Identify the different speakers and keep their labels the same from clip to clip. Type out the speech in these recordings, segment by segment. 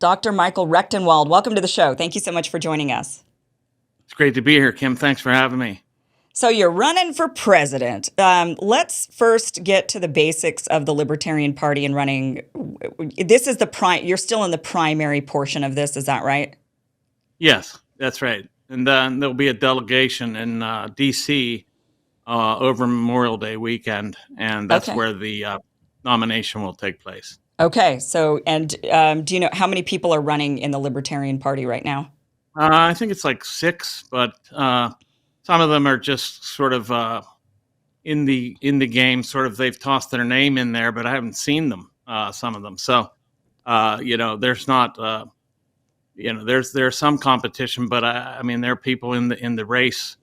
Speaker 1: Dr. Michael Rectenwald. Welcome to the show. Thank you so much for joining us.
Speaker 2: It's great to be here, Kim. Thanks for having me.
Speaker 1: So you're running for president. Let's first get to the basics of the Libertarian Party and running. This is you're still in the primary portion of this, is that right?
Speaker 2: Yes, that's right. And then there'll be a delegation in D.C. Over Memorial Day weekend, and that's where the nomination will take place.
Speaker 1: Okay. So, and do you know how many people are running in the Libertarian Party right now?
Speaker 2: I think it's like 6, but some of them are just sort of in the game. Sort of, they've tossed their name in there, but I haven't seen them. Some of them, so there's not. There's some competition, but I mean, there are people in the race,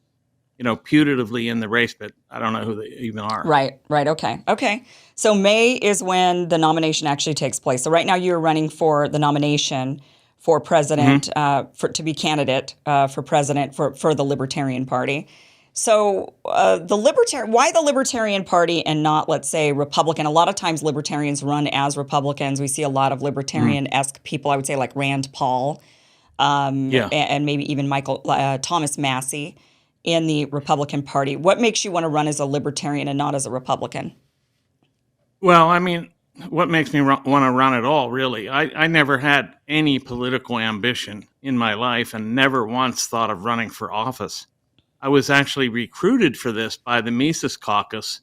Speaker 2: putatively in the race, but I don't know who they even are.
Speaker 1: Right. Okay. So May is when the nomination actually takes place. So right now you're running for the nomination for president, to be candidate for president for the Libertarian Party. So why the Libertarian Party and not, let's say, Republican? A lot of times libertarians run as Republicans. We see a lot of libertarian-esque people, I would say, like Rand Paul, and maybe even Thomas Massey in the Republican Party. What makes you want to run as a libertarian and not as a Republican?
Speaker 2: Well, I mean, what makes me want to run at all, really? I never had any political ambition in my life and never once thought of running for office. I was actually recruited for this by the Mises Caucus,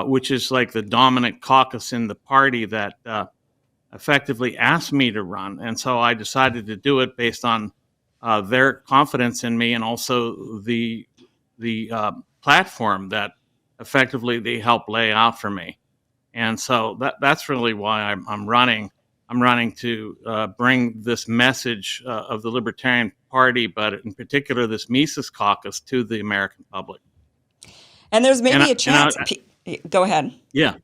Speaker 2: which is like the dominant caucus in the party that effectively asked me to run. And so I decided to do it based on their confidence in me and also the platform that effectively they helped lay out for me. And so that's really why I'm running. I'm running to bring this message of the Libertarian Party, but in particular this Mises Caucus, to the American public.
Speaker 1: And there's maybe a chance. Go ahead.
Speaker 2: Yeah,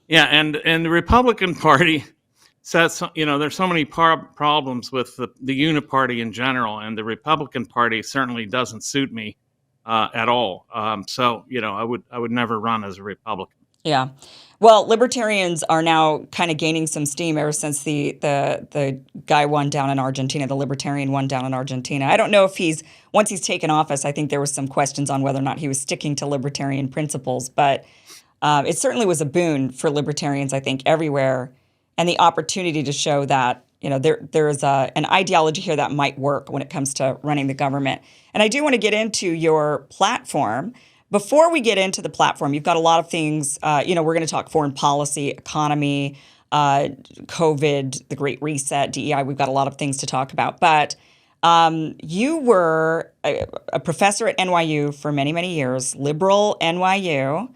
Speaker 2: and the Republican Party says, there's so many problems with the uniparty in general, and the Republican Party certainly doesn't suit me at all. So I would never run as a Republican.
Speaker 1: Yeah. Well, libertarians are now kind of gaining some steam ever since the guy won down in Argentina, the libertarian won down in Argentina. I don't know if once he's taken office, I think there was some questions on whether or not he was sticking to libertarian principles, but it certainly was a boon for libertarians, I think, everywhere, and the opportunity to show that, there's an ideology here that might work when it comes to running the government. And I do want to get into your platform. Before we get into the platform, you've got a lot of things, we're going to talk foreign policy, economy, COVID, the Great Reset, DEI. We've got a lot of things to talk about. But you were a professor at NYU for many, many years, liberal NYU.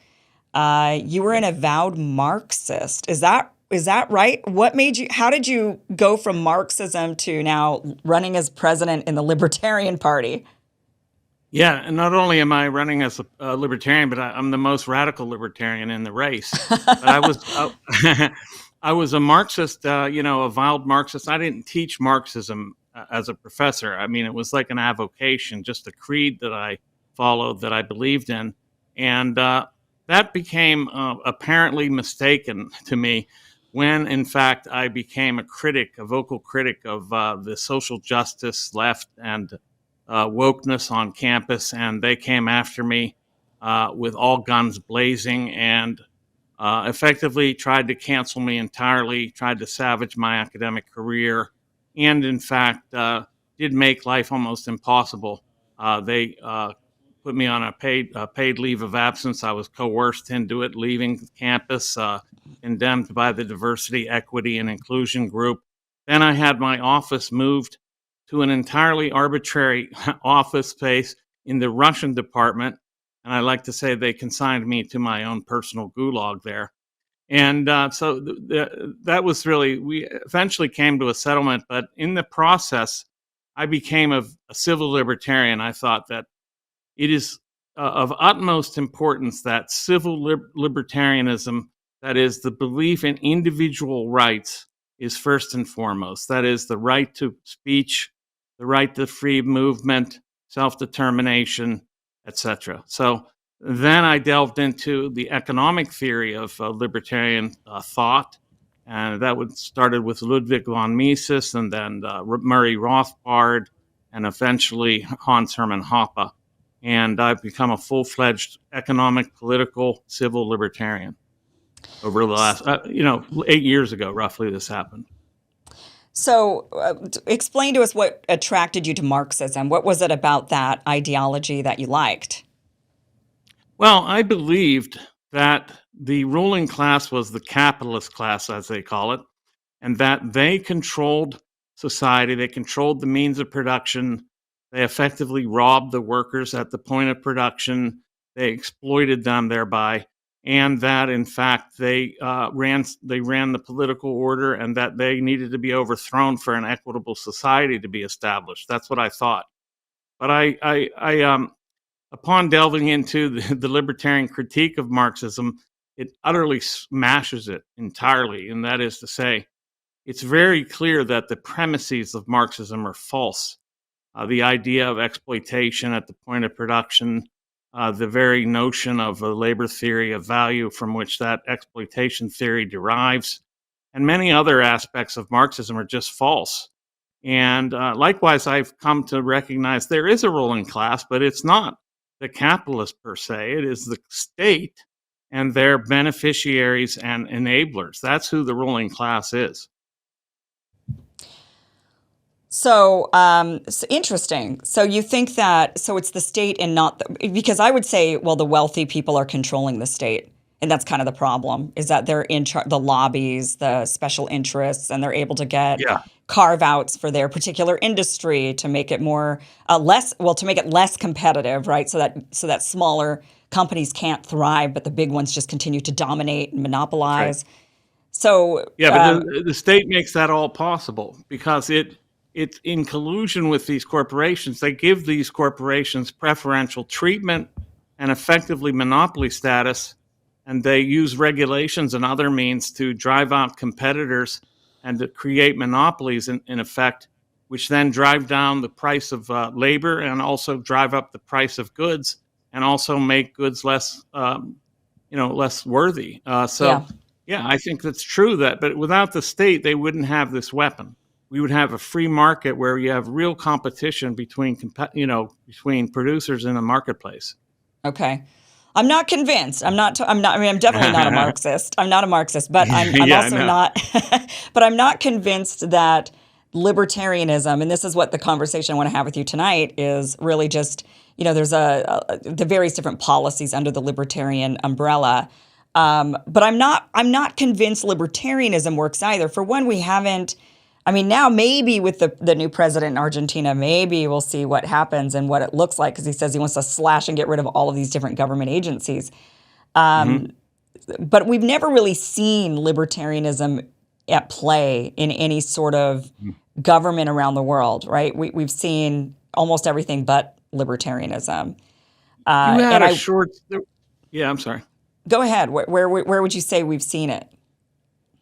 Speaker 1: You were an avowed Marxist. Is that right? How did you go from Marxism to now running as president in the Libertarian Party?
Speaker 2: Yeah, and not only am I running as a libertarian, but I'm the most radical libertarian in the race. But I was a Marxist, avowed Marxist. I didn't teach Marxism as a professor. I mean, it was like an avocation, just a creed that I followed, that I believed in. And that became apparently mistaken to me when, in fact, I became a vocal critic of the social justice left and wokeness on campus, and they came after me with all guns blazing and effectively tried to cancel me entirely, tried to savage my academic career, and in fact did make life almost impossible. They put me on a paid leave of absence. I was coerced into it, leaving campus, condemned by the Diversity, Equity, and Inclusion group. Then I had my office moved to an entirely arbitrary office space in the Russian department. And I like to say they consigned me to my own personal gulag there. And so that was we eventually came to a settlement. But in the process, I became a civil libertarian. I thought that it is of utmost importance that civil libertarianism, that is the belief in individual rights, is first and foremost. That is the right to speech, the right to free movement, self-determination, etc. So then I delved into the economic theory of libertarian thought, And that started with Ludwig von Mises, and then Murray Rothbard, and eventually Hans Hermann Hoppe. And I've become a full-fledged economic, political, civil libertarian over the last, 8 years ago, roughly, this happened.
Speaker 1: So, explain to us what attracted you to Marxism. What was it about that ideology that you liked?
Speaker 2: Well, I believed that the ruling class was the capitalist class, as they call it, and that they controlled society, they controlled the means of production, they effectively robbed the workers at the point of production, they exploited them thereby, and that in fact they ran the political order, and that they needed to be overthrown for an equitable society to be established. That's what I thought. But upon delving into the libertarian critique of Marxism, it utterly smashes it entirely. And that is to say, it's very clear that the premises of Marxism are false. The idea of exploitation at the point of production, the very notion of a labor theory of value from which that exploitation theory derives, and many other aspects of Marxism are just false. And likewise, I've come to recognize there is a ruling class, but it's not the capitalist per se. It is the state and their beneficiaries and enablers. That's who the ruling class is.
Speaker 1: So, so interesting. So you think that, so it's the state and not because I would say, well, the wealthy people are controlling the state. And that's kind of the problem, is that they're in the lobbies, the special interests, and they're able to get carve outs for their particular industry to make it more to make it less competitive, right? So that smaller companies can't thrive, but the big ones just continue to dominate and monopolize.
Speaker 2: Right.
Speaker 1: So
Speaker 2: but the state makes that all possible because it's in collusion with these corporations. They give these corporations preferential treatment and effectively monopoly status, and they use regulations and other means to drive out competitors and to create monopolies in effect, which then drive down the price of labor and also drive up the price of goods and also make goods less worthy. I think that's true. But without the state, they wouldn't have this weapon. We would have a free market where you have real competition between producers in a marketplace.
Speaker 1: Okay. I'm not convinced. I'm definitely not a Marxist. I'm not a Marxist, but I'm also not, but I'm not convinced that libertarianism, and this is what the conversation I want to have with you tonight is really just, there's the various different policies under the libertarian umbrella. But I'm not convinced libertarianism works either. For one, we haven't, now maybe with the new president in Argentina, maybe we'll see what happens and what it looks like, because he says he wants to slash and get rid of all of these different government agencies. But we've never really seen libertarianism at play in any sort of government around the world, right? We've seen almost everything but libertarianism.
Speaker 2: I'm sorry.
Speaker 1: Go ahead. Where would you say we've seen it?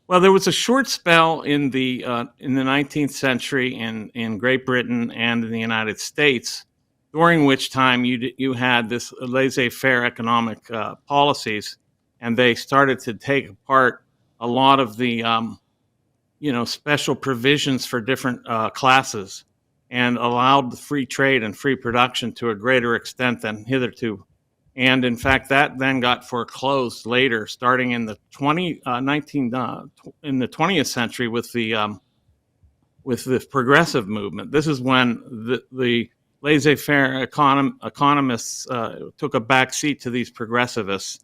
Speaker 2: Well, there was a short spell in the 19th century in Great Britain and in the United States, during which time you had this laissez-faire economic policies, and they started to take apart a lot of the special provisions for different classes, and allowed the free trade and free production to a greater extent than hitherto. And in fact, that then got foreclosed later, starting in the 20th century with the progressive movement. This is when the laissez-faire economists took a back seat to these progressivists.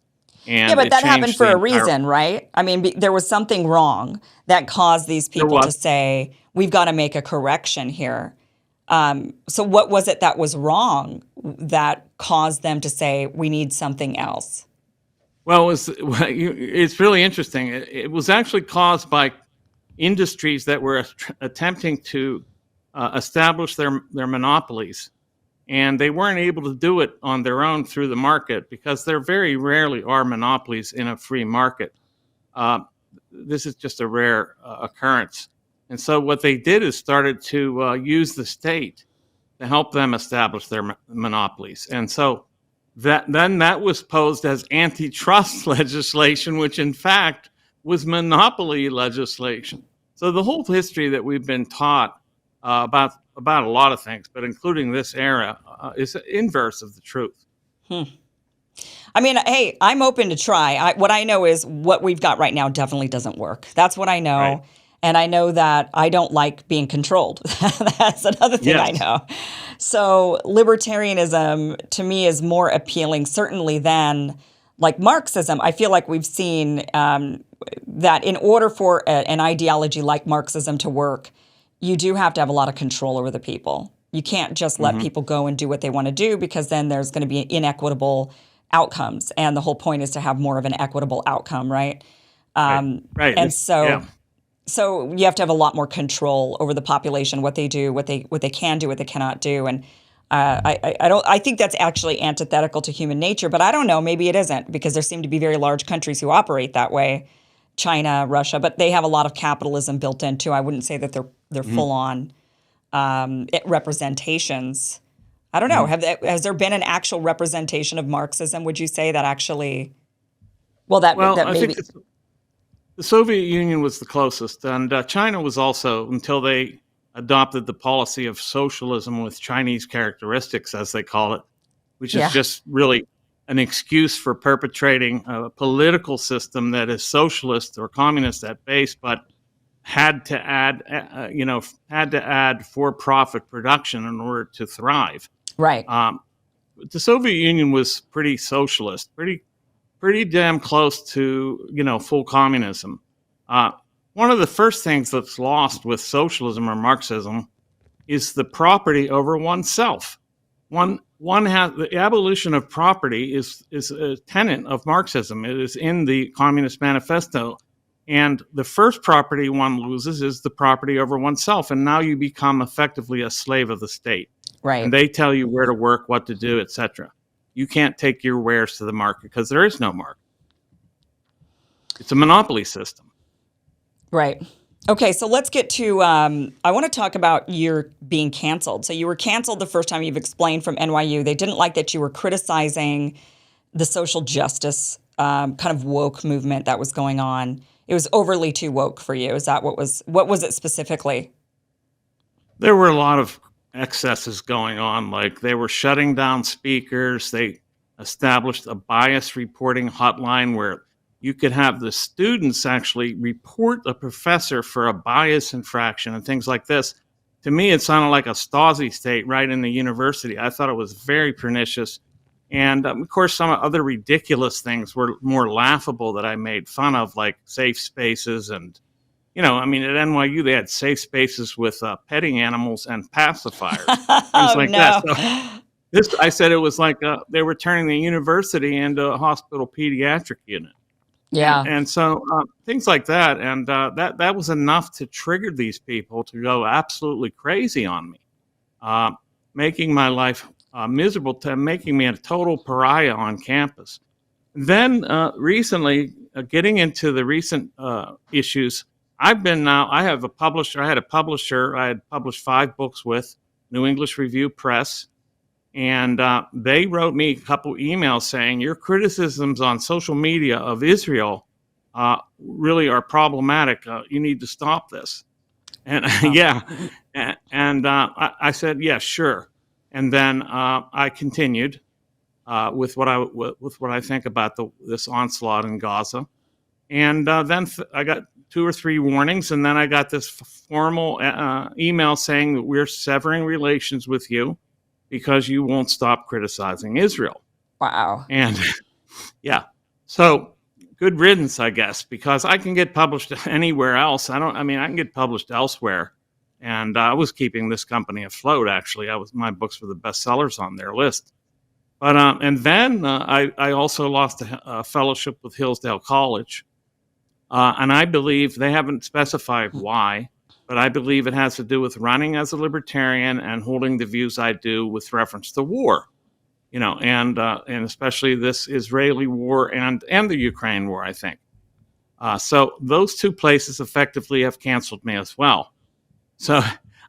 Speaker 2: And
Speaker 1: but that happened for a reason, right? There was something wrong that caused these people to say, we've got to make a correction here. So what was it that was wrong that caused them to say, we need something else?
Speaker 2: Well, it's really interesting. It was actually caused by industries that were attempting to establish their monopolies. And they weren't able to do it on their own through the market, because there very rarely are monopolies in a free market. This is just a rare occurrence. And so what they did is started to use the state to help them establish their monopolies. And so that was posed as antitrust legislation, which in fact was monopoly legislation. So the whole history that we've been taught about a lot of things, but including this era, is inverse of the truth.
Speaker 1: I mean, hey, I'm open to try. What I know is what we've got right now definitely doesn't work. That's what I know.
Speaker 2: Right.
Speaker 1: And I know that I don't like being controlled. That's another thing I
Speaker 2: Yes.
Speaker 1: know. So libertarianism to me is more appealing, certainly, than like Marxism. I feel like we've seen that in order for an ideology like Marxism to work, you do have to have a lot of control over the people. You can't just let people go and do what they want to do, because then there's going to be inequitable outcomes. And the whole point is to have more of an equitable outcome, right?
Speaker 2: Right.
Speaker 1: And
Speaker 2: Yeah.
Speaker 1: so you have to have a lot more control over the population, what they do, what they can do, what they cannot do. And I think that's actually antithetical to human nature, but I don't know, maybe it isn't, because there seem to be very large countries who operate that way. China, Russia, but they have a lot of capitalism built in too. I wouldn't say that they're full on representations. I don't know. Has there been an actual representation of Marxism? Would you say that actually? Well, that
Speaker 2: I
Speaker 1: maybe.
Speaker 2: think the Soviet Union was the closest, and China was also, until they adopted the policy of socialism with Chinese characteristics, as they call it, which is just really an excuse for perpetrating a political system that is socialist or communist at base, but had to add for-profit production in order to thrive.
Speaker 1: Right.
Speaker 2: The Soviet Union was pretty socialist, pretty damn close to full communism. One of the first things that's lost with socialism or Marxism is the property over oneself. One has the abolition of property is a tenet of Marxism. It is in the Communist Manifesto, and the first property one loses is the property over oneself, and now you become effectively a slave of the state.
Speaker 1: Right.
Speaker 2: And they tell you where to work, what to do, etc. You can't take your wares to the market because there is no market. It's a monopoly system.
Speaker 1: Right. Okay, so let's get to, I want to talk about your being canceled. So you were canceled the first time, you've explained, from NYU. They didn't like that you were criticizing the social justice kind of woke movement that was going on. It was overly too woke for you. Is that what was it specifically?
Speaker 2: There were a lot of excesses going on. Like, they were shutting down speakers. They established a bias reporting hotline where you could have the students actually report a professor for a bias infraction and things like this. To me, it sounded like a Stasi state right in the university. I thought it was very pernicious. And of course, some other ridiculous things were more laughable that I made fun of, like safe spaces. And, at NYU, they had safe spaces with petting animals and pacifiers, things like that. So I said it was like they were turning the university into a hospital pediatric unit.
Speaker 1: Yeah.
Speaker 2: And so things like that. And that was enough to trigger these people to go absolutely crazy on me, making my life miserable, to making me a total pariah on campus. Then recently, getting into the recent issues, I had a publisher. I had published 5 books with New English Review Press. And they wrote me a couple emails saying, your criticisms on social media of Israel really are problematic. You need to stop this. And I said, yeah, sure. And then I continued with what I think about this onslaught in Gaza. And then I got 2 or 3 warnings, and then I got this formal email saying that we're severing relations with you because you won't stop criticizing Israel.
Speaker 1: Wow.
Speaker 2: And yeah, so good riddance, I guess, because I can get published anywhere else. I can get published elsewhere. And I was keeping this company afloat, actually. My books were the bestsellers on their list. But and then I also lost a fellowship with Hillsdale College. And I believe, they haven't specified why, but I believe it has to do with running as a libertarian and holding the views I do with reference to war, and especially this Israeli war and the Ukraine war, I think. So those 2 places effectively have canceled me as well. So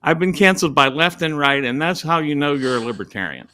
Speaker 2: I've been canceled by left and right, and that's how you know you're a libertarian.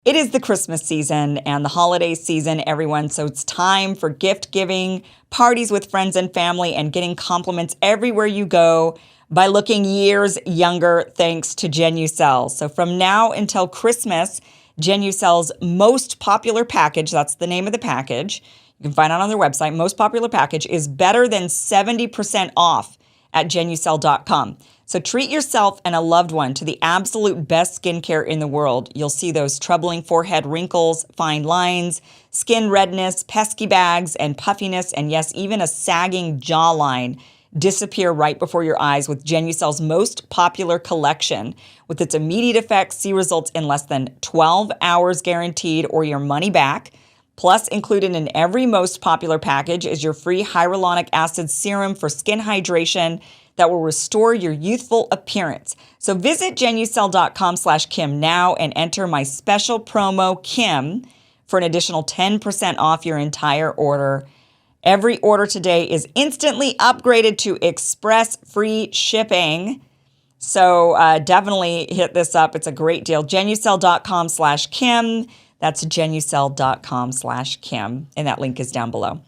Speaker 1: It is the Christmas season and the holiday season, everyone. So it's time for gift giving, parties with friends and family, and getting compliments everywhere you go by looking years younger thanks to Genucel. So from now until Christmas, Genucel's most popular package, that's the name of the package, you can find it on their website, most popular package is better than 70% off at Genucel.com. So treat yourself and a loved one to the absolute best skincare in the world. You'll see those troubling forehead wrinkles, fine lines, skin redness, pesky bags, and puffiness, and yes, even a sagging jawline disappear right before your eyes with Genucel's most popular collection. With its immediate effects, see results in less than 12 hours guaranteed or your money back. Plus, included in every most popular package is your free hyaluronic acid serum for skin hydration that will restore your youthful appearance. So visit Genucel.com/Kim now and enter my special promo Kim for an additional 10% off your entire order. Every order today is instantly upgraded to express free shipping. So definitely hit this up. It's a great deal. Genucel.com/Kim. That's Genucel.com/Kim. And that link is down below.